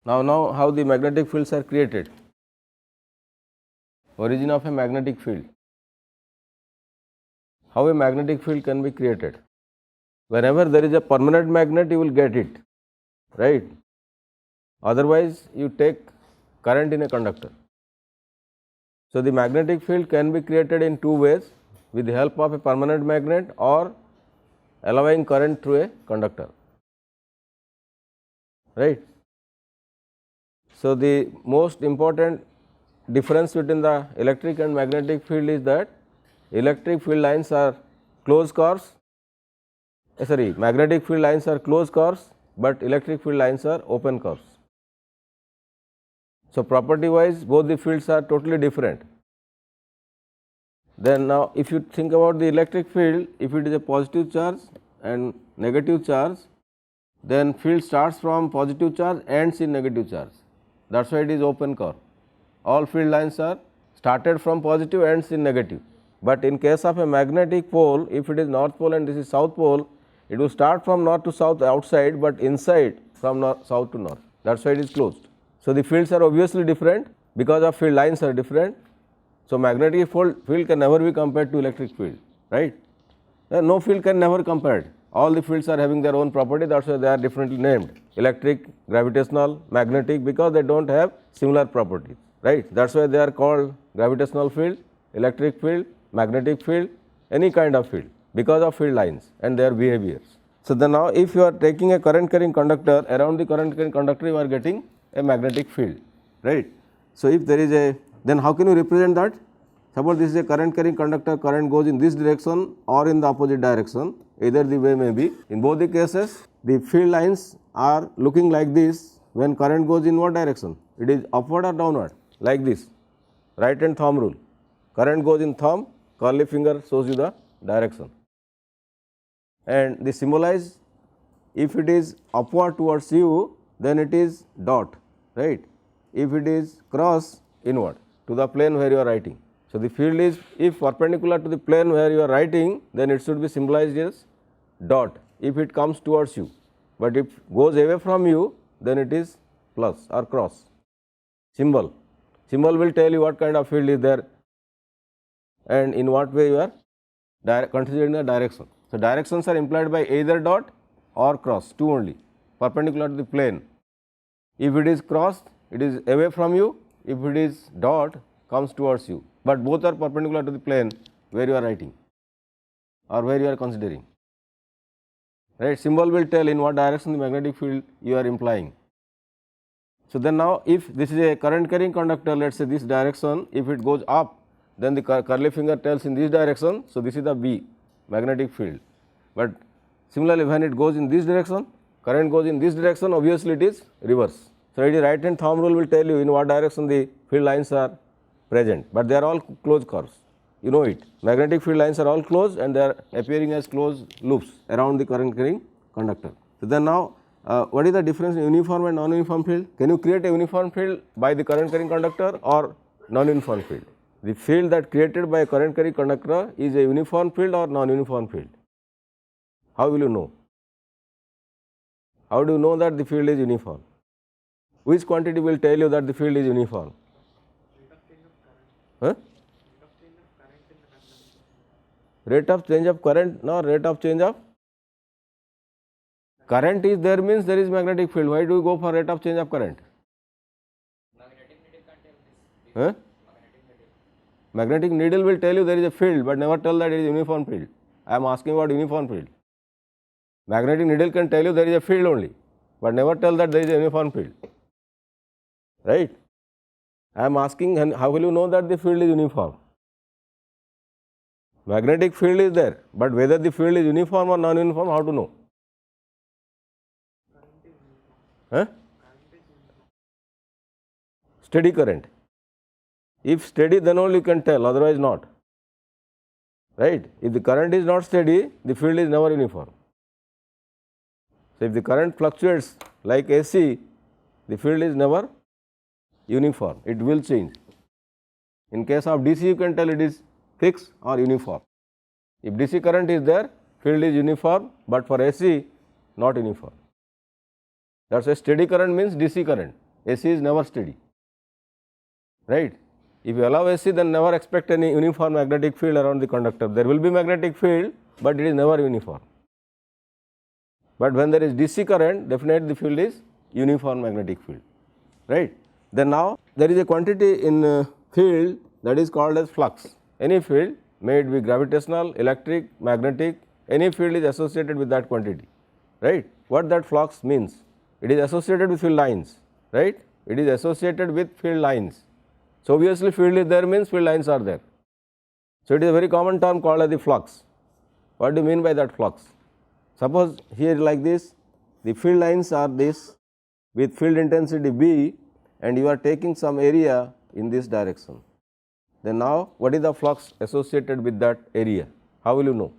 Now how the magnetic fields are created. Origin of a magnetic field. How a magnetic field can be created. Whenever there is a permanent magnet, you will get it, right? Otherwise, you take current in a conductor. So, the magnetic field can be created in two ways, with the help of a permanent magnet or allowing current through a conductor, right. So, the most important difference between the electric and magnetic field is that electric field lines are closed curves, magnetic field lines are closed curves, but electric field lines are open curves. So, property wise both the fields are totally different. Then now if you think about the electric field, if it is a positive charge and negative charge, then field starts from positive charge, ends in negative charge. That is why it is open curve. All field lines are started from positive, ends in negative. But in case of a magnetic pole, if it is north pole and this is south pole, it will start from north to south outside, but inside from south to north. That is why it is closed. So, the fields are obviously different because of field lines are different. So, magnetic field can never be compared to electric field, right. No field can never compared. All the fields are having their own property, that is why they are differently named, electric, gravitational, magnetic, because they do not have similar properties, right. That is why they are called gravitational field, electric field, magnetic field, any kind of field, because of field lines and their behaviors. So, then now if you are taking a current carrying conductor, around the current carrying conductor you are getting a magnetic field, right. So, if there is a, then how can you represent that? Suppose this is a current carrying conductor, current goes in this direction or in the opposite direction, either the way may be. In both the cases, the field lines are looking like this when current goes in what direction? It is upward or downward, like this, right hand thumb rule. Current goes in thumb, curly finger shows you the direction. And the symbolize, if it is upward towards you, then it is dot, right. If it is cross, inward to the plane where you are writing. So, the field is, if perpendicular to the plane where you are writing, then it should be symbolized as dot if it comes towards you, but if goes away from you, then it is plus or cross. Symbol will tell you what kind of field is there and in what way you are considering the direction. So, directions are implied by either dot or cross, two only, perpendicular to the plane. If it is cross, it is away from you, if it is dot, comes towards you, but both are perpendicular to the plane where you are writing or where you are considering, right. Symbol will tell in what direction the magnetic field you are implying. So, then now if this is a current carrying conductor, let us say this direction, if it goes up, then the curly finger tells in this direction. So, this is the B, magnetic field, but similarly when it goes in this direction, current goes in this direction, obviously it is reverse. So, it is right hand thumb rule will tell you in what direction the field lines are present, but they are all closed curves, you know it. Magnetic field lines are all closed and they are appearing as closed loops around the current carrying conductor. So, then now what is the difference in uniform and non-uniform field? Can you create a uniform field by the current carrying conductor or non-uniform field? The field that created by a current carrying conductor is a uniform field or non-uniform field. How will you know? How do you know that the field is uniform? Which quantity will tell you that the field is uniform? Huh? Rate of change of current, no, rate of change of current is there, means there is magnetic field. Why do you go for rate of change of current? Huh? Magnetic needle will tell you there is a field, but never tell that it is uniform field. I am asking about uniform field. Magnetic needle can tell you there is a field only, but never tell that there is a uniform field, right. I am asking how will you know that the field is uniform? Magnetic field is there, but whether the field is uniform or non-uniform, how to know? Huh? Steady current. If steady, then only you can tell, otherwise not, right. If the current is not steady, the field is never uniform. So, if the current fluctuates like AC, the field is never uniform, it will change. In case of DC, you can tell it is fixed or uniform. If DC current is there, field is uniform, but for AC, not uniform. That is why steady current means DC current. AC is never steady, right. If you allow AC, then never expect any uniform magnetic field around the conductor. There will be magnetic field, but it is never uniform. But when there is DC current, definitely the field is uniform magnetic field, right. Then now there is a quantity in field that is called as flux. Any field, may it be gravitational, electric, magnetic, any field is associated with that quantity, right. What that flux means? It is associated with field lines, right. It is associated with field lines. So obviously field is there means field lines are there. So it is a very common term called as the flux. What do you mean by that flux? Suppose here like this, the field lines are this with field intensity B, and you are taking some area in this direction. Then now what is the flux associated with that area? How will you know?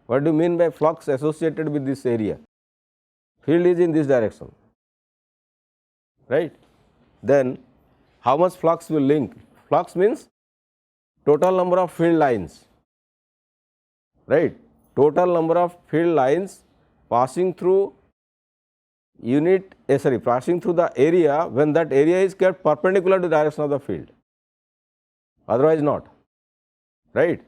What do you mean by flux associated with this area? Field is in this direction, right. Then how much flux will link? Flux means total number of field lines, right. Total number of field lines passing through passing through the area when that area is kept perpendicular to the direction of the field, otherwise not, right.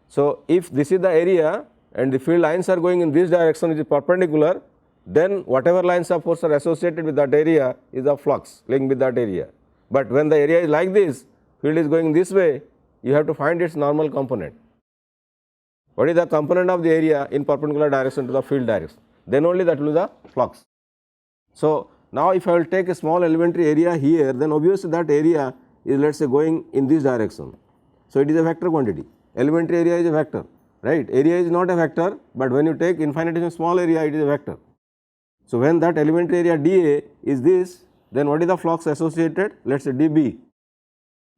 So if this is the area and the field lines are going in this direction which is perpendicular, then whatever lines of force are associated with that area is the flux linked with that area. But when the area is like this, field is going this way, you have to find its normal component. What is the component of the area in perpendicular direction to the field direction? Then only that will be the flux. So now if I will take a small elementary area here, then obviously that area is, let us say, going in this direction. So it is a vector quantity. Elementary area is a vector, right. Area is not a vector, but when you take infinitesimal small area, it is a vector. So when that elementary area dA is this, then what is the flux associated? Let us say dB.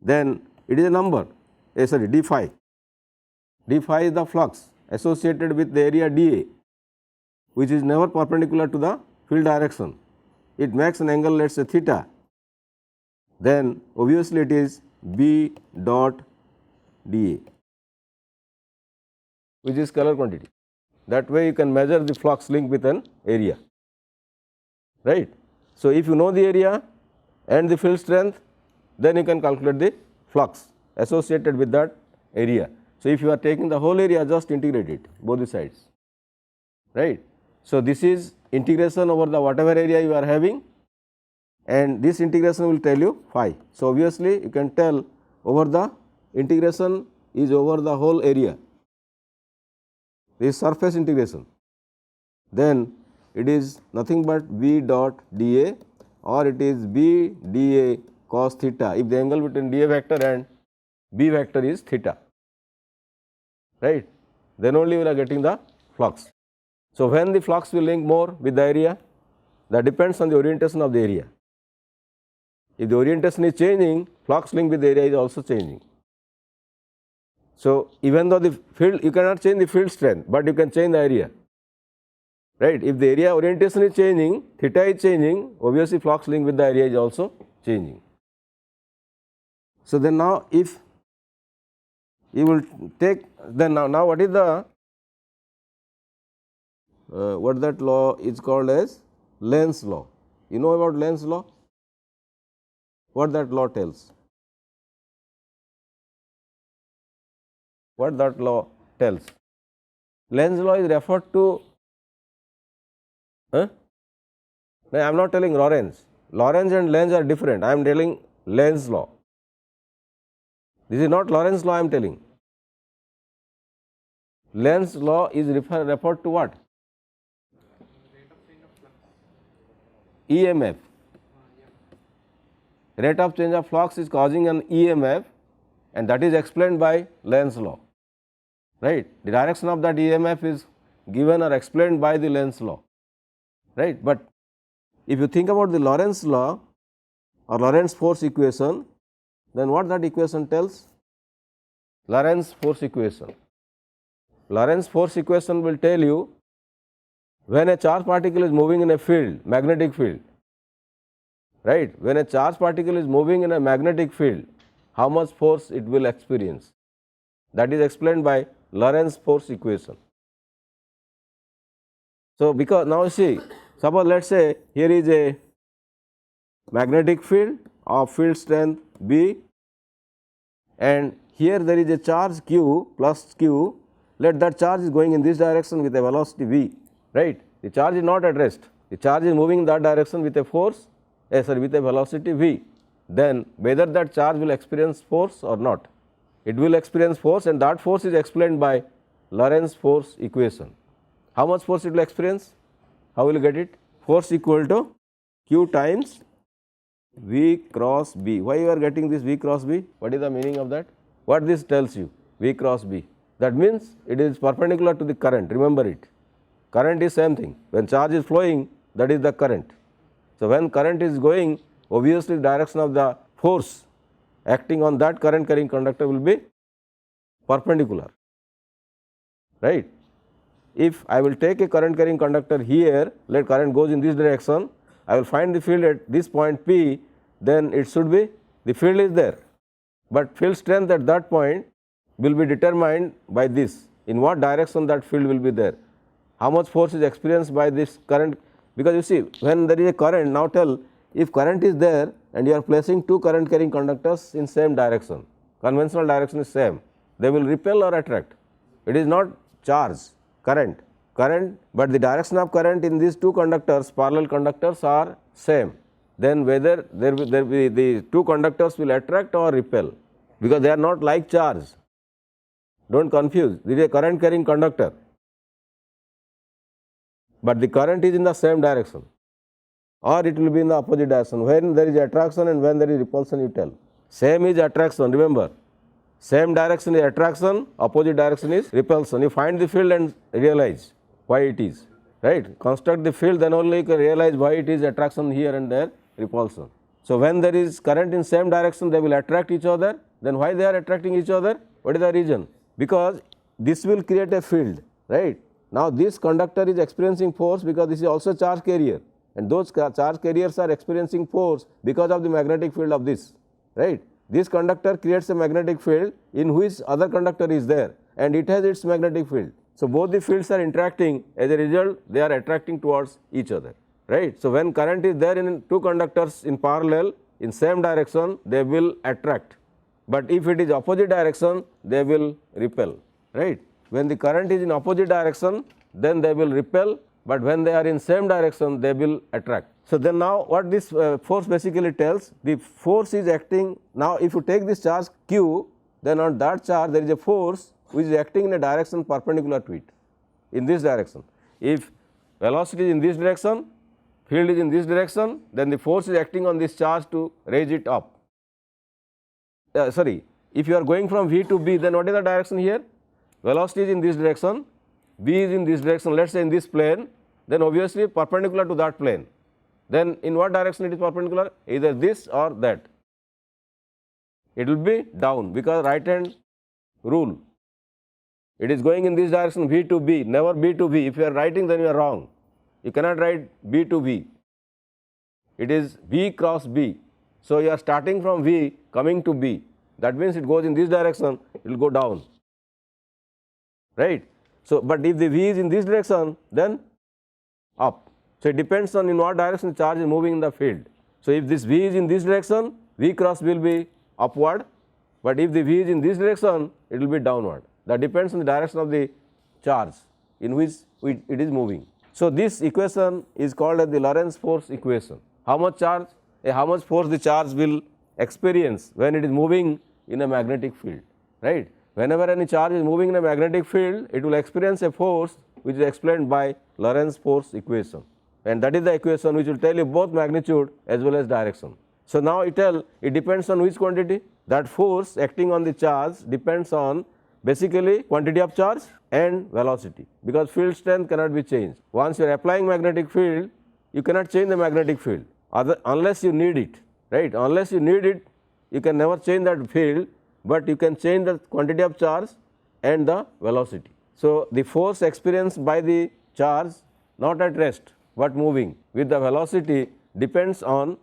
Then it is a number, d phi. D phi is the flux associated with the area dA, which is never perpendicular to the field direction. It makes an angle, let us say, theta. Then obviously it is B dot dA, which is scalar quantity. That way you can measure the flux link with an area, right. So if you know the area and the field strength, then you can calculate the flux associated with that area. So if you are taking the whole area, just integrate it both the sides, right. So this is integration over the whatever area you are having, and this integration will tell you phi. So obviously you can tell over the integration is over the whole area, this surface integration, then it is nothing but V dot dA, or it is B dA cos theta if the angle between dA vector and B vector is theta, right. Then only we are getting the flux. So when the flux will link more with the area, that depends on the orientation of the area. If the orientation is changing, flux link with the area is also changing. So even though the field, you cannot change the field strength, but you can change the area, right. If the area orientation is changing, theta is changing, obviously flux link with the area is also changing. So then now if you will take, then now what is the what that law is called as Lenz law. You know about Lenz law? What that law tells? What that law tells? Lenz law is referred to, no, I am not telling Lorentz. Lorentz and Lenz are different. I am telling Lenz law. This is not Lorentz law I am telling. Lenz law is referred to what? EMF. Rate of change of flux is causing an EMF, and that is explained by Lenz law, right. The direction of that EMF is given or explained by the Lenz law, right. But if you think about the Lorentz law or Lorentz force equation, then what that equation tells? Lorentz force equation. Lorentz force equation will tell you when a charged particle is moving in a field, magnetic field, right. When a charged particle is moving in a magnetic field, how much force it will experience. That is explained by Lorentz force equation. So because now see, suppose let us say here is a magnetic field of field strength B, and here there is a charge q plus q, let that charge is going in this direction with a velocity v, right. The charge is not at rest, the charge is moving in that direction with a force with a velocity v, then whether that charge will experience force or not, it will experience force, and that force is explained by Lorentz force equation. How much force it will experience? How will you get it? Force equal to q times v cross b. Why you are getting this v cross b? What is the meaning of that? What this tells you? V cross b. That means it is perpendicular to the current. Remember it. Current is same thing. When charge is flowing, that is the current. So when current is going, obviously the direction of the force acting on that current carrying conductor will be perpendicular, right. If I will take a current carrying conductor here, let current goes in this direction, I will find the field at this point P, then it should be, the field is there, but field strength at that point will be determined by this, in what direction that field will be there, how much force is experienced by this current, because you see when there is a current, now tell if current is there and you are placing two current carrying conductors in same direction, conventional direction is same, they will repel or attract, it is not charge, current, but the direction of current in these two conductors, parallel conductors are same, then whether there will be the two conductors will attract or repel, because they are not like charge, do not confuse, this is a current carrying conductor, but the current is in the same direction, or it will be in the opposite direction, when there is attraction and when there is repulsion you tell, same is attraction, remember, same direction is attraction, opposite direction is repulsion, you find the field and realize why it is, right, construct the field, then only you can realize why it is attraction here and there repulsion. So when there is current in same direction, they will attract each other, then why they are attracting each other, what is the reason, because this will create a field, right. Now this conductor is experiencing force because this is also charge carrier, and those charge carriers are experiencing force because of the magnetic field of this, right. This conductor creates a magnetic field in which other conductor is there and it has its magnetic field. So both the fields are interacting, as a result they are attracting towards each other, right. So when current is there in two conductors in parallel in same direction, they will attract, but if it is opposite direction, they will repel, right. When the current is in opposite direction, then they will repel, but when they are in same direction, they will attract. So then now what this force basically tells, the force is acting, now if you take this charge q, then on that charge there is a force which is acting in a direction perpendicular to it, in this direction. If velocity is in this direction, field is in this direction, then the force is acting on this charge to raise it up. If you are going from V to B, then what is the direction here? Velocity is in this direction, V is in this direction, let us say in this plane, then obviously perpendicular to that plane. Then in what direction it is perpendicular? Either this or that. It will be down, because right hand rule. It is going in this direction V to B, never B to V. If you are writing, then you are wrong. You cannot write B to V. It is V cross B. So you are starting from V coming to B. That means it goes in this direction, it will go down, right. So but if the V is in this direction, then up. So it depends on in what direction the charge is moving in the field. So if this V is in this direction, V cross will be upward, but if the V is in this direction, it will be downward. That depends on the direction of the charge in which it is moving. So this equation is called as the Lorentz force equation. How much charge, how much force the charge will experience when it is moving in a magnetic field, right. Whenever any charge is moving in a magnetic field, it will experience a force which is explained by Lorentz force equation, and that is the equation which will tell you both magnitude as well as direction. So now it depends on which quantity, that force acting on the charge depends on basically quantity of charge and velocity, because field strength cannot be changed. Once you are applying magnetic field, you cannot change the magnetic field unless you need it, right. Unless you need it, you can never change that field, but you can change the quantity of charge and the velocity. So the force experienced by the charge not at rest but moving with the velocity depends on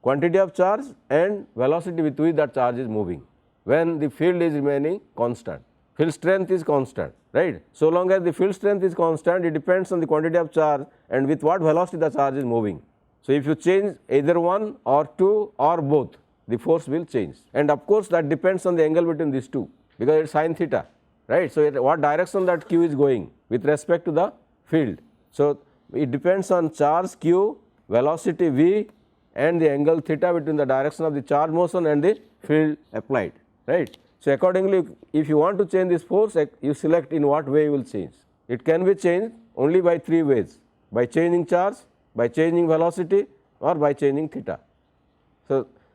quantity of charge and velocity with which that charge is moving, when the field is remaining constant. Field strength is constant, right. So long as the field strength is constant, it depends on the quantity of charge and with what velocity the charge is moving. So, if you change either one or two or both, the force will change, and of course, that depends on the angle between these two, because it is sin theta, right. So, what direction that q is going with respect to the field. So, it depends on charge q, velocity v, and the angle theta between the direction of the charge motion and the field applied, right. So, accordingly, if you want to change this force, you select in what way you will change. It can be changed only by three ways: by changing charge, by changing velocity, or by changing theta.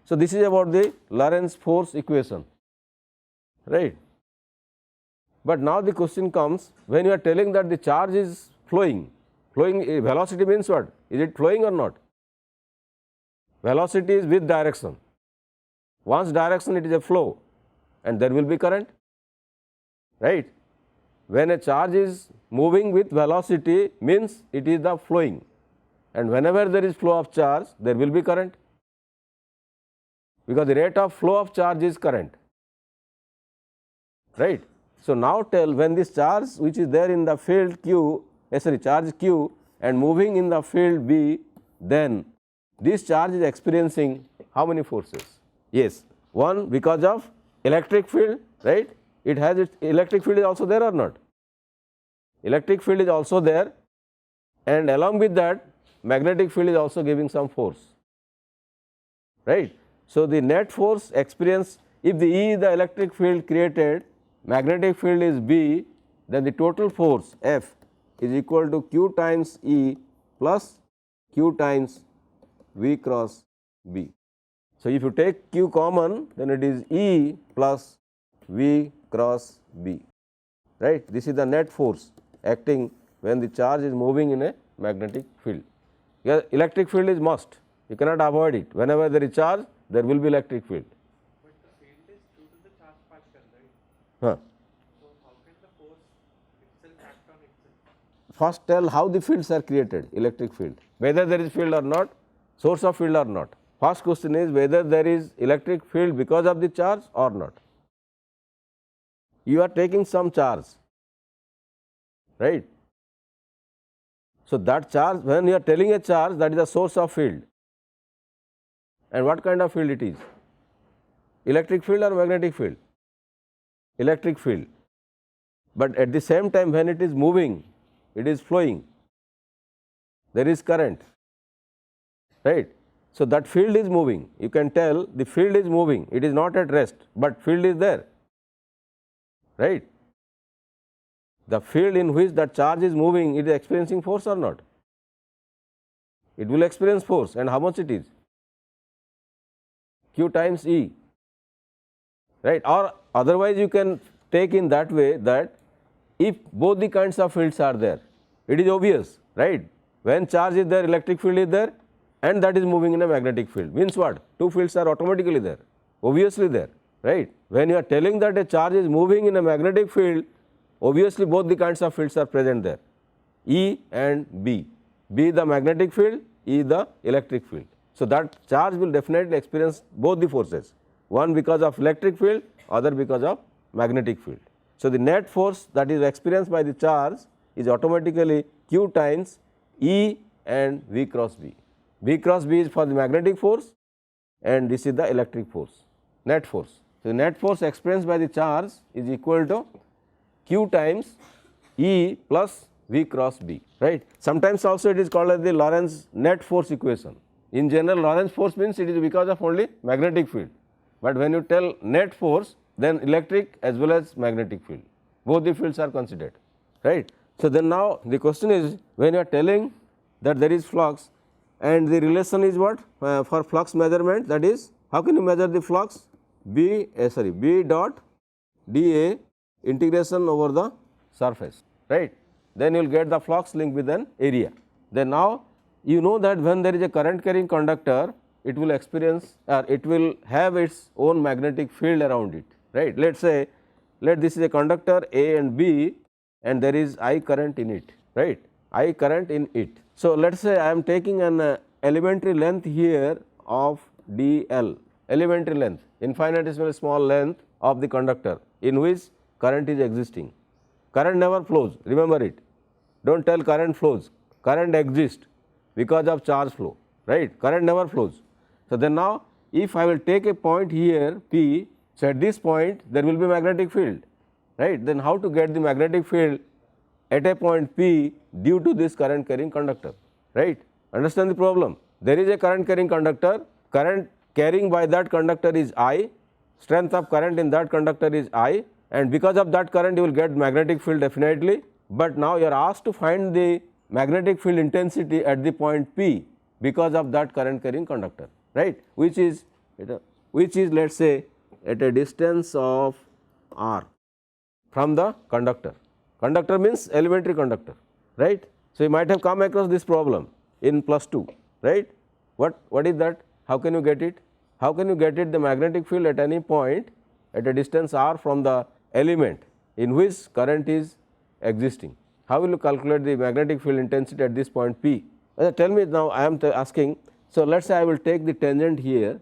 So, this is about the Lorentz force equation, right. But now the question comes, when you are telling that the charge is flowing, velocity means what? Is it flowing or not? Velocity is with direction. Once direction, it is a flow, and there will be current, right. When a charge is moving with velocity, means it is the flowing, and whenever there is flow of charge, there will be current, because the rate of flow of charge is current, right. So, now tell, when this charge which is there in the field q, charge q and moving in the field B, then this charge is experiencing how many forces? Yes, one because of electric field, right. It has its electric field is also there or not? Electric field is also there, and along with that magnetic field is also giving some force, right. So, the net force experienced, if the E is the electric field created, magnetic field is B, then the total force F is equal to Q times E plus Q times V cross B. So, if you take Q common, then it is E plus V cross B, right. This is the net force acting when the charge is moving in a magnetic field. Here electric field is must, you cannot avoid it. Whenever there is charge, there will be electric field. But the field is due to the charge particle, right? Huh. So, how can the force itself act on itself? First tell how the fields are created, electric field, whether there is field or not, source of field or not. First question is whether there is electric field because of the charge or not. You are taking some charge, right. So, that charge, when you are telling a charge, that is the source of field, and what kind of field it is? Electric field or magnetic field? Electric field. But at the same time, when it is moving, it is flowing, there is current, right. So, that field is moving, you can tell the field is moving, it is not at rest, but field is there, right. The field in which that charge is moving, it is experiencing force or not? It will experience force, and how much it is? Q times E, right. Or otherwise you can take in that way that if both the kinds of fields are there, it is obvious, right. When charge is there, electric field is there, and that is moving in a magnetic field, means what? Two fields are automatically there, obviously there, right. When you are telling that a charge is moving in a magnetic field, obviously both the kinds of fields are present there, E and B. B the magnetic field, E the electric field. So, that charge will definitely experience both the forces, one because of electric field, other because of magnetic field. So, the net force that is experienced by the charge is automatically Q times E and V cross B. V cross B is for the magnetic force, and this is the electric force, net force. So, the net force experienced by the charge is equal to Q times E plus V cross B, right. Sometimes also it is called as the Lorentz net force equation. In general, Lorentz force means it is because of only magnetic field, but when you tell net force, then electric as well as magnetic field, both the fields are considered, right. So, then now the question is, when you are telling that there is flux, and the relation is what for flux measurement, that is how can you measure the flux? B dot dA integration over the surface, right. Then you will get the flux linked with an area. Then now you know that when there is a current carrying conductor, it will experience or it will have its own magnetic field around it, right. Let us say, this is a conductor A and B, and there is I current in it, right, I current in it. So, let us say I am taking an elementary length here of dl, elementary length, infinitesimally small length of the conductor in which current is existing. Current never flows, remember it, do not tell current flows, current exists because of charge flow, right? Current never flows. So, then now if I will take a point here P, so at this point there will be magnetic field, right? Then how to get the magnetic field at a point P due to this current carrying conductor, right? Understand the problem? There is a current carrying conductor, current carrying by that conductor is I, strength of current in that conductor is I, and because of that current you will get magnetic field definitely, but now you are asked to find the magnetic field intensity at the point P because of that current carrying conductor, right, which is let us say at a distance of r from the conductor. Conductor means elementary conductor, right. So, you might have come across this problem in +2, right. What is that? How can you get it? How can you get it the magnetic field at any point at a distance r from the element in which current is existing? How will you calculate the magnetic field intensity at this point P? Tell me now, I am asking. So, let us say I will take the tangent here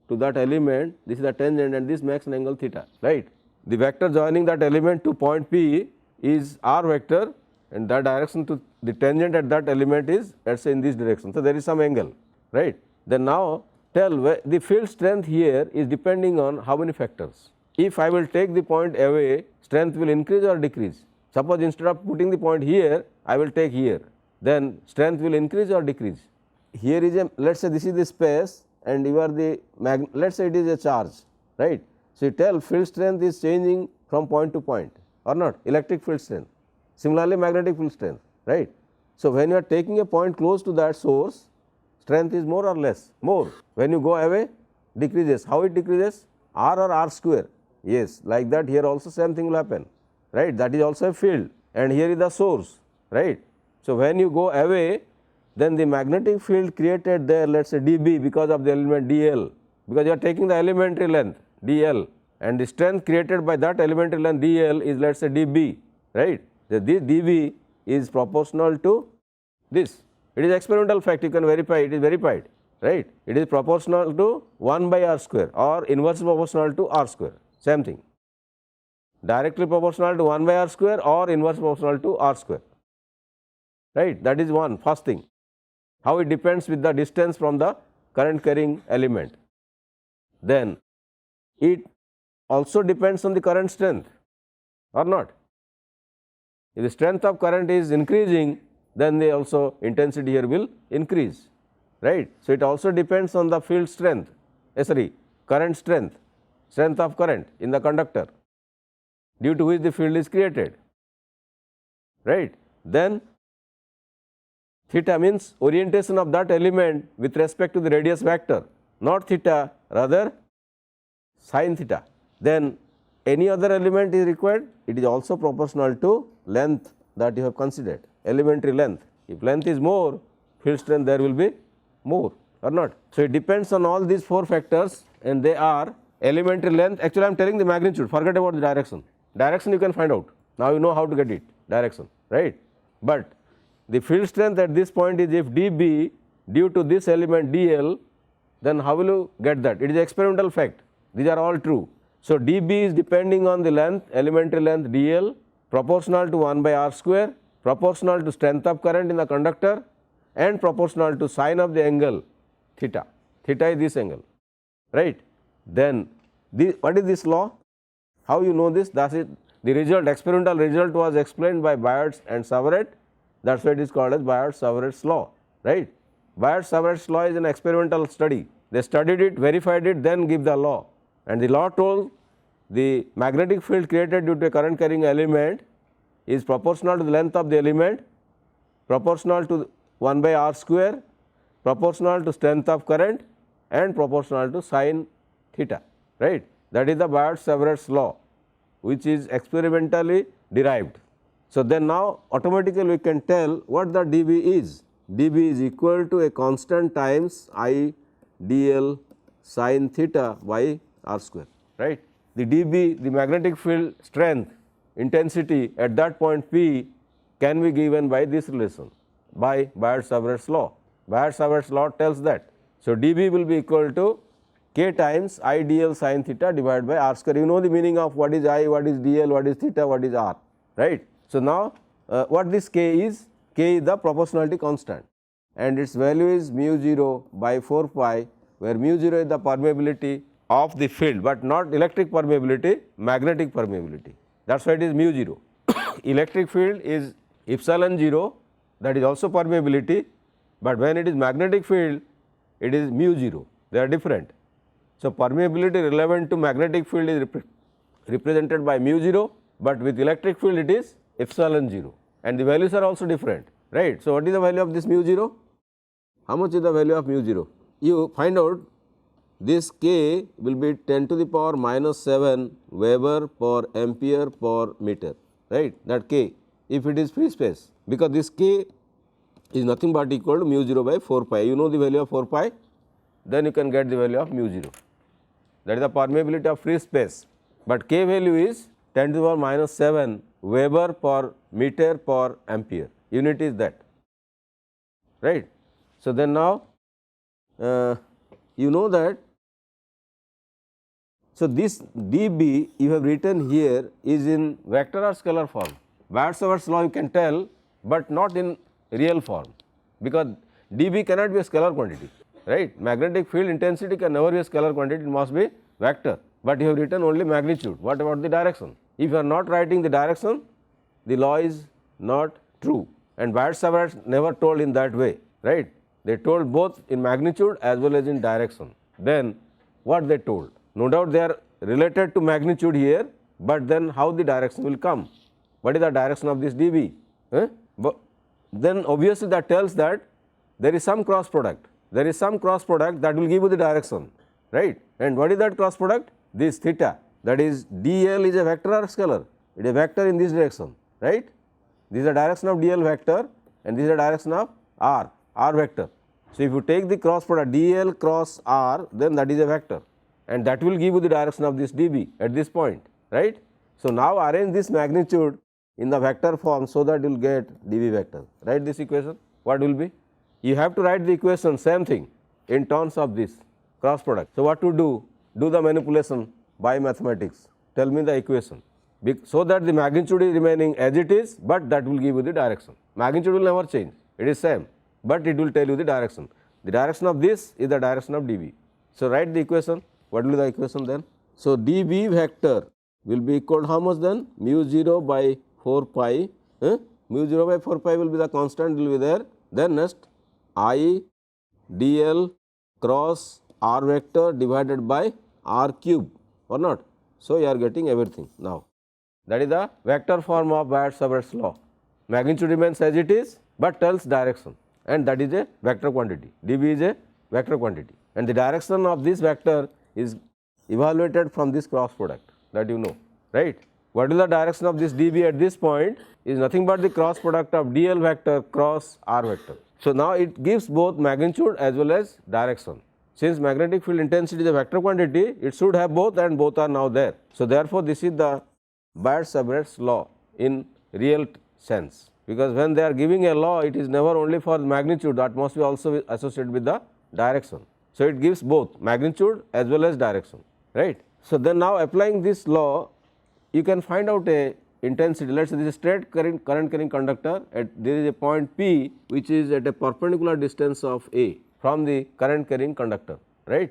to that element, this is the tangent and this makes an angle theta, right. The vector joining that element to point P is r vector and that direction to the tangent at that element is, let us say, in this direction. So, there is some angle, right. Then now tell the field strength here is depending on how many factors. If I will take the point away, strength will increase or decrease. Suppose instead of putting the point here, I will take here, then strength will increase or decrease. Here is a, let us say this is the space and you are the let us say it is a charge, right. So, you tell field strength is changing from point to point or not, electric field strength, similarly magnetic field strength, right. So, when you are taking a point close to that source, strength is more or less, more. When you go away, decreases. How it decreases? R or R square, yes, like that here also same thing will happen, right, that is also a field and here is the source, right. So, when you go away, then the magnetic field created there, let us say dB because of the element dl, because you are taking the elementary length dl and the strength created by that elementary length dl is, let us say, dB, right. This dB is proportional to this. It is experimental fact, you can verify, it is verified, right. It is proportional to 1 by r square or inversely proportional to r square, same thing, directly proportional to 1 by r square or inversely proportional to r square, right. That is one first thing, how it depends with the distance from the current carrying element. Then it also depends on the current strength or not. If the strength of current is increasing, then the also intensity here will increase, right. So, it also depends on the field strength, current strength, strength of current in the conductor due to which the field is created, right. Then theta means orientation of that element with respect to the radius vector, not theta, rather sin theta. Then any other element is required, it is also proportional to length that you have considered, elementary length. If length is more, field strength there will be more or not. So, it depends on all these 4 factors and they are elementary length. Actually, I am telling the magnitude, forget about the direction. Direction you can find out, now you know how to get it, direction, right. But the field strength at this point is if dB due to this element dl, then how will you get that? It is experimental fact, these are all true. So, dB is depending on the length, elementary length dl, proportional to 1 by r square, proportional to strength of current in the conductor and proportional to sine of the angle theta. Theta is this angle, right. Then what is this law? How you know this? That is the result, experimental result was explained by Biot and Savart. That is why it is called as Biot-Savart's law, right. Biot-Savart's law is an experimental study. They studied it, verified it, then give the law, and the law told the magnetic field created due to a current carrying element is proportional to the length of the element, proportional to 1 by r square, proportional to strength of current and proportional to sin theta, right. That is the Biot-Savart's law, which is experimentally derived. So, then now automatically we can tell what the dB is. dB is equal to a constant times I dl sin theta by r square, right. The dB, the magnetic field strength intensity at that point P can be given by this relation, by Biot-Savart's law. Biot-Savart's law tells that. So, dB will be equal to k times I dl sin theta divided by r square. You know the meaning of what is I, what is dl, what is theta, what is r, right. So, now what this k is? K is the proportionality constant. and its value is mu 0 by 4 pi, where mu 0 is the permeability of the field, but not electric permeability, magnetic permeability. That is why it is mu 0. Electric field is epsilon 0, that is also permeability, but when it is magnetic field it is mu 0, they are different. So, permeability relevant to magnetic field is represented by mu 0, but with electric field it is epsilon 0, and the values are also different, right. So, what is the value of this mu 0? How much is the value of mu 0? You find out this K will be 10 to the power minus 7 Weber per ampere per meter, right, that K, if it is free space, because this K is nothing but equal to mu 0 by 4 pi. You know the value of 4 pi, then you can get the value of mu 0, that is the permeability of free space, but K value is 10 to the power minus 7 Weber per meter per ampere, unit is that, right. So, then now you know that, so this dB you have written here is in vector or scalar form. Bart-Savart's law you can tell, but not in real form, because dB cannot be a scalar quantity, right. Magnetic field intensity can never be a scalar quantity, it must be vector, but you have written only magnitude. What about the direction? If you are not writing the direction, the law is not true, and Bart-Savart never told in that way, right. They told both in magnitude as well as in direction. Then what they told? No doubt they are related to magnitude here, but then how the direction will come? What is the direction of this dB? But then obviously that tells that there is some cross product, there is some cross product that will give you the direction, right. And what is that cross product? This theta, that is dl is a vector or scalar? It is a vector in this direction, right. This is the direction of dl vector and this is the direction of r vector. So, if you take the cross product dl cross r, then that is a vector, and that will give you the direction of this dB at this point, right. So, now arrange this magnitude in the vector form, so that you will get dB vector. Write this equation, what will be? You have to write the equation same thing in terms of this cross product. So, what to do? Do the manipulation by mathematics, tell me the equation, so that the magnitude is remaining as it is, but that will give you the direction. Magnitude will never change, it is same, but it will tell you the direction. The direction of this is the direction of dB. So, write the equation, what will be the equation then? So, dB vector will be equal to how much then? Mu 0 by 4 pi, mu 0 by 4 pi will be the constant, will be there. Then next I dl cross r vector divided by r cube, or not. So, you are getting everything now. That is the vector form of Bart-Savart's law. Magnitude remains as it is, but tells direction, and that is a vector quantity. dB is a vector quantity, and the direction of this vector is evaluated from this cross product, that you know, right. What is the direction of this dB at this point is nothing but the cross product of dl vector cross r vector. So, now it gives both magnitude as well as direction. Since magnetic field intensity is a vector quantity, it should have both, and both are now there. So, therefore, this is the Bart-Savart's law in real sense, because when they are giving a law, it is never only for magnitude, that must be also associated with the direction. So, it gives both magnitude as well as direction, right. So, then now applying this law, you can find out a intensity. Let us say this is a straight current carrying conductor, there is a point P which is at a perpendicular distance of A from the current carrying conductor, right.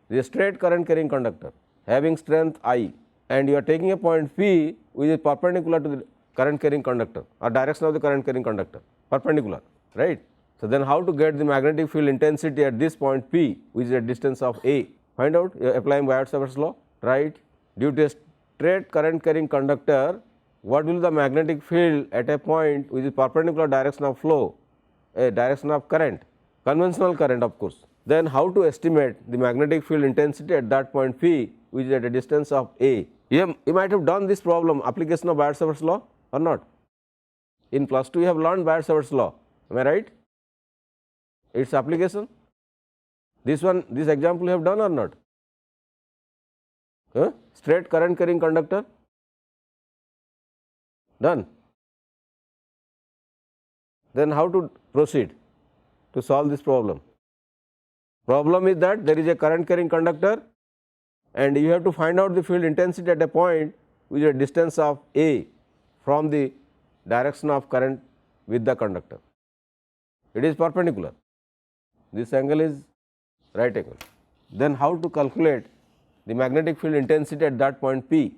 This is a straight current carrying conductor having strength I, and you are taking a point P which is perpendicular to the current carrying conductor or direction of the current carrying conductor, perpendicular, right. So, then how to get the magnetic field intensity at this point P which is a distance of A? Find out, you are applying Bart-Savart's law, right. Due to a straight current carrying conductor, what will be the magnetic field at a point which is perpendicular direction of flow, a direction of current, conventional current of course. Then how to estimate the magnetic field intensity at that point P which is at a distance of A? You might have done this problem, application of Bart-Savart's law or not. In plus 2 you have learned Bart-Savart's law, am I right? Its application, this one, this example you have done or not? Straight current carrying conductor, done. Then how to proceed to solve this problem? Problem is that there is a current carrying conductor and you have to find out the field intensity at a point which is a distance of A from the direction of current with the conductor. It is perpendicular. This angle is right angle. Then how to calculate the magnetic field intensity at that point P?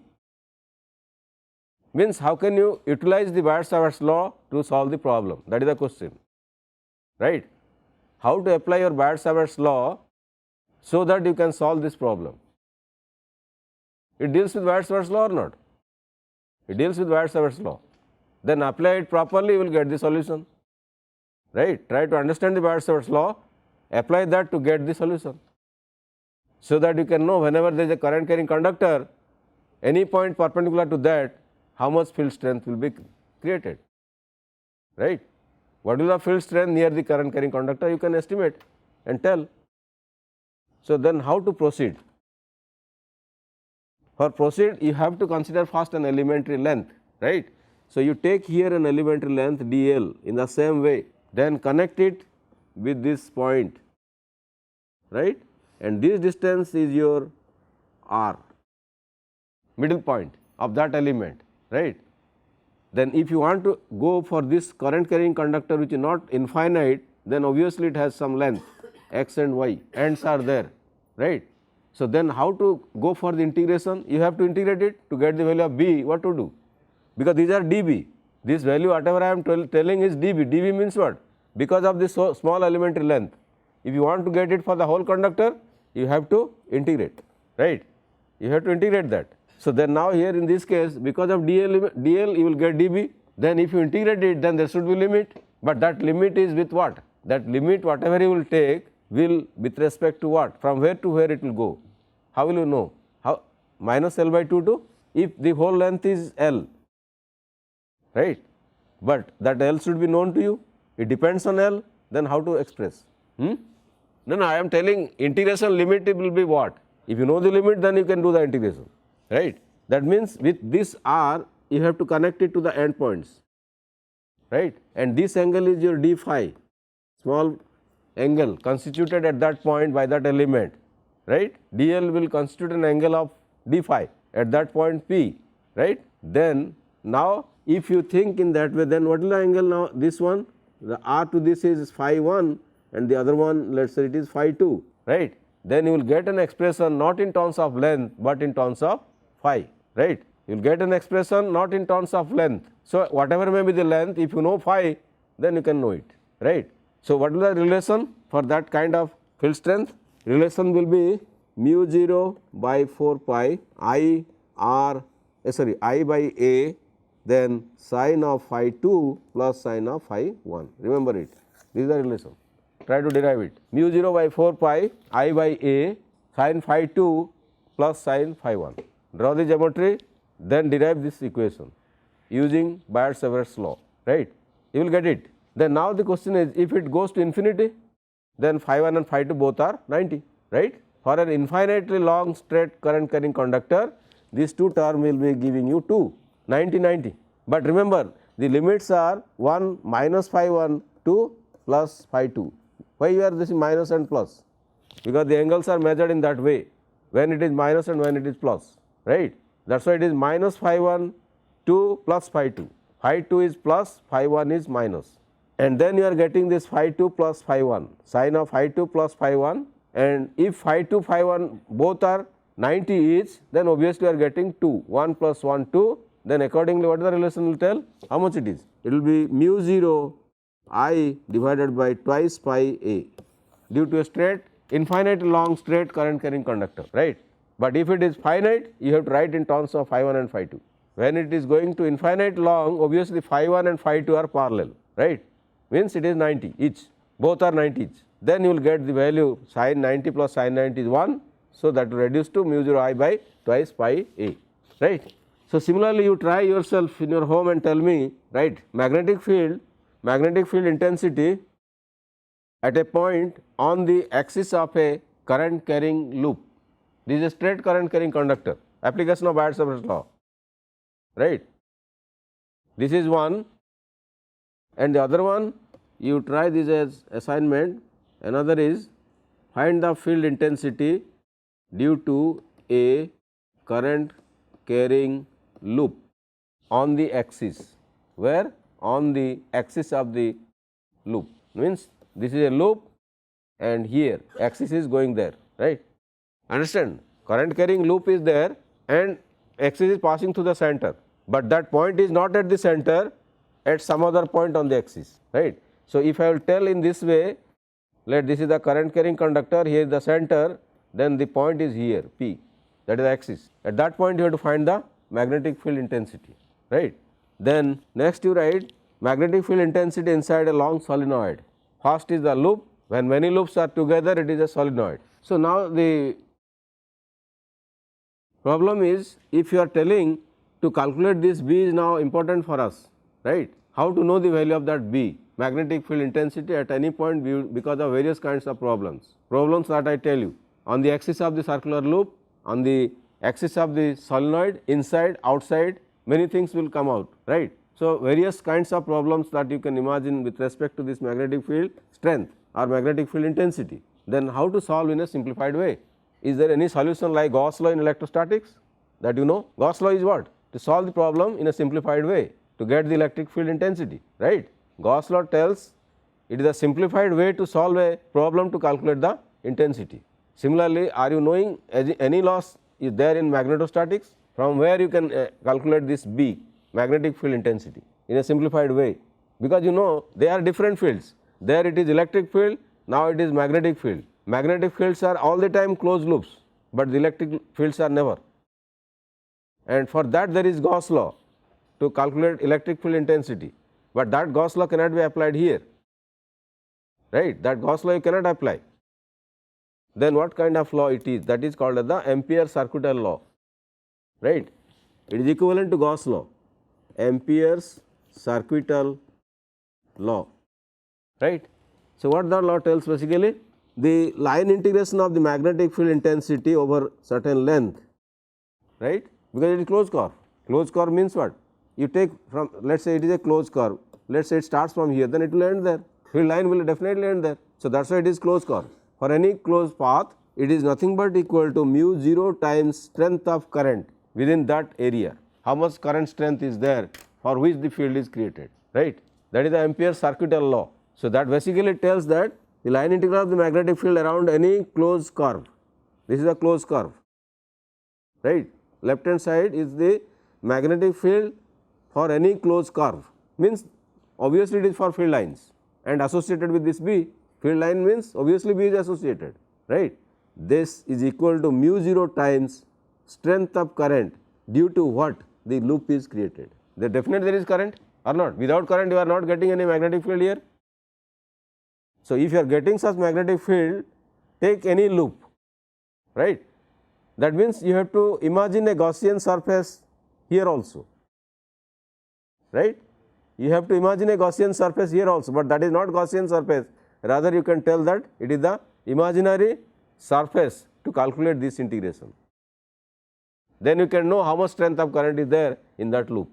Means how can you utilize the Biot-Savart's law to solve the problem? That is the question, right? How to apply your Biot-Savart's law so that you can solve this problem? It deals with Biot-Savart's law or not? It deals with Biot-Savart's law. Then apply it properly, you will get the solution, right? Try to understand the Biot-Savart's law, apply that to get the solution, so that you can know whenever there is a current carrying conductor, any point perpendicular to that, how much field strength will be created, right? What is the field strength near the current carrying conductor, you can estimate and tell. So, then how to proceed? For proceed, you have to consider first an elementary length, right? So, you take here an elementary length dl in the same way, then connect it with this point, right? And this distance is your r, middle point of that element, right? Then if you want to go for this current carrying conductor which is not infinite, then obviously it has some length x and y, ends are there, right? So, then how to go for the integration? You have to integrate it to get the value of b. What to do? Because these are dB, this value whatever I am telling is dB. dB means what? Because of this small elementary length. If you want to get it for the whole conductor, you have to integrate, right? You have to integrate that. So, then now here in this case, because of dl you will get dB, then if you integrate it, then there should be limit, but that limit is with what? That limit whatever you will take will with respect to what? From where to where it will go? How will you know? How? Minus L by 2 to, if the whole length is L, right? But that L should be known to you, it depends on L, then how to express? No, I am telling integration limit will be what? If you know the limit, then you can do the integration, right? That means with this r, you have to connect it to the end points, right? And this angle is your d phi, small angle constituted at that point by that element, right? dl will constitute an angle of d phi at that point P, right? Then now if you think in that way, then what is the angle now? This one, the r to this is phi 1 and the other one, let us say it is phi 2, right? Then you will get an expression not in terms of length, but in terms of phi, right? You will get an expression not in terms of length. So, whatever may be the length, if you know phi, then you can know it, right? So, what is the relation for that kind of field strength? Relation will be mu 0 by 4 pi I r I by a, then sine of phi 2 plus sine of phi 1. Remember it, this is the relation. Try to derive it. Mu 0 by 4 pi I by a sine phi 2 plus sine phi 1. Draw the geometry, then derive this equation using Biot-Savart's law, right? You will get it. Then now the question is, if it goes to infinity, then phi 1 and phi 2 both are 90, right? For an infinitely long straight current carrying conductor, these two terms will be giving you 2, 90, 90. But remember, the limits are 1 minus phi 1 to plus phi 2. Why you are this minus and plus? Because the angles are measured in that way, when it is minus and when it is plus, right? That is why it is minus phi 1 to plus phi 2. Phi 2 is plus, phi 1 is minus. And then you are getting this phi 2 plus phi 1, sine of phi 2 plus phi 1, and if phi 2 phi 1 both are 90 each, then obviously you are getting 2, 1 plus 1 2, then accordingly what the relation will tell? How much it is? It will be mu 0 I divided by twice pi a, due to a straight infinite long straight current carrying conductor, right? But if it is finite, you have to write in terms of phi 1 and phi 2. When it is going to infinite long, obviously phi 1 and phi 2 are parallel, right? Means it is 90 each, both are 90 each. Then you will get the value sin 90 plus sin 90 is 1. So, that will reduce to mu 0 I by twice pi a, right. So, similarly you try yourself in your home and tell me, right, magnetic field intensity at a point on the axis of a current carrying loop. This is a straight current carrying conductor, application of Biot-Savart's law, right. This is one, and the other one you try this as assignment. Another is find the field intensity due to a current carrying loop on the axis, where on the axis of the loop. means this is a loop and here axis is going there, right. Understand, current carrying loop is there and axis is passing through the center, but that point is not at the center, at some other point on the axis, right. So, if I will tell in this way, let this is the current carrying conductor, here is the center, then the point is here P, that is the axis. At that point you have to find the magnetic field intensity, right. Then next you write magnetic field intensity inside a long solenoid. First is the loop, when many loops are together it is a solenoid. So, now the problem is, if you are telling to calculate this B is now important for us, right. How to know the value of that B, magnetic field intensity at any point because of various kinds of problems. Problems that I tell you, on the axis of the circular loop, on the axis of the solenoid, inside, outside, many things will come out, right. So, various kinds of problems that you can imagine with respect to this magnetic field strength or magnetic field intensity. Then how to solve in a simplified way? Is there any solution like Gauss law in electrostatics that you know? Gauss law is what? To solve the problem in a simplified way, to get the electric field intensity, right. Gauss law tells it is a simplified way to solve a problem to calculate the intensity. Similarly, are you knowing any laws is there in magnetostatics, from where you can calculate this B, magnetic field intensity, in a simplified way, because you know they are different fields. There it is electric field, now it is magnetic field. Magnetic fields are all the time closed loops, but the electric fields are never, and for that there is Gauss law to calculate electric field intensity, but that Gauss law cannot be applied here, right. That Gauss law you cannot apply. Then what kind of law it is? That is called as the Ampere's circuital law, right. It is equivalent to Gauss law, Ampere's circuital law, right. So, what the law tells basically? The line integration of the magnetic field intensity over certain length, right, because it is closed curve. Closed curve means what? You take from, let us say it is a closed curve, let us say it starts from here, then it will end there, field line will definitely end there. So, that is why it is closed curve. For any closed path, it is nothing but equal to mu 0 times strength of current within that area. How much current strength is there for which the field is created, right. That is the Ampere's circuital law. So, that basically tells that the line integral of the magnetic field around any closed curve, this is a closed curve, right. Left hand side is the magnetic field for any closed curve, means obviously it is for field lines and associated with this B, field line means obviously B is associated, right. This is equal to mu 0 times strength of current due to what the loop is created. There definitely there is current or not, without current you are not getting any magnetic field here. So, if you are getting such magnetic field, take any loop, right. That means you have to imagine a Gaussian surface here also, right. You have to imagine a Gaussian surface here also, but that is not Gaussian surface, rather you can tell that it is the imaginary surface to calculate this integration. Then you can know how much strength of current is there in that loop.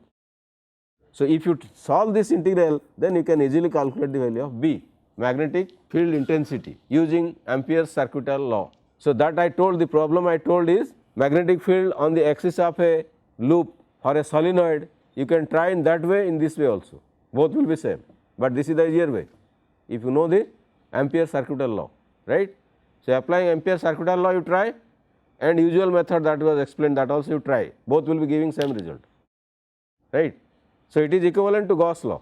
So, if you solve this integral, then you can easily calculate the value of B, magnetic field intensity, using Ampere's circuital law. So, that I told, the problem I told is magnetic field on the axis of a loop for a solenoid, you can try in that way, in this way also, both will be same, but this is the easier way if you know the Ampere's circuital law, right. So, applying Ampere's circuital law you try, and usual method that was explained, that also you try, both will be giving same result, right. So, it is equivalent to Gauss law,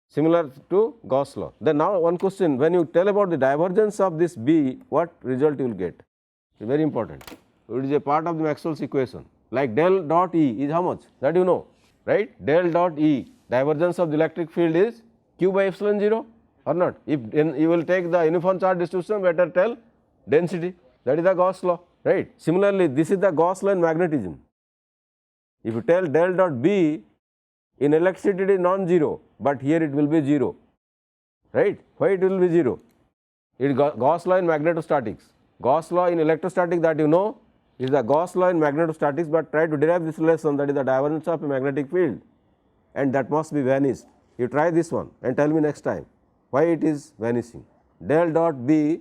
similar to Gauss law. Then now one question, when you tell about the divergence of this B, what result you will get? It is very important. It is a part of the Maxwell's equation, like del dot E is how much, that you know, right. Del dot E, divergence of the electric field is Q by epsilon 0 or not. If you will take the uniform charge distribution, better tell density, that is the Gauss law, right. Similarly, this is the Gauss law in magnetism. If you tell del dot B, in electricity it is non-zero, but here it will be 0, right. Why it will be 0? It is Gauss law in magnetostatics. Gauss law in electrostatic that you know is the Gauss law in magnetostatics, but try to derive this relation, that is the divergence of a magnetic field, and that must be vanished. You try this one and tell me next time why it is vanishing. Del dot B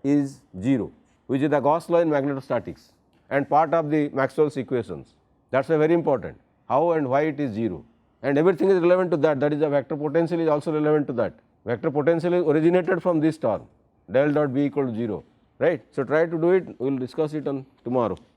is 0, which is the Gauss law in magnetostatics and part of the Maxwell's equations. That is very important, how and why it is 0, and everything is relevant to that, that is the vector potential is also relevant to that. Vector potential is originated from this term del dot B equal to 0, right. So, try to do it, we will discuss it on tomorrow.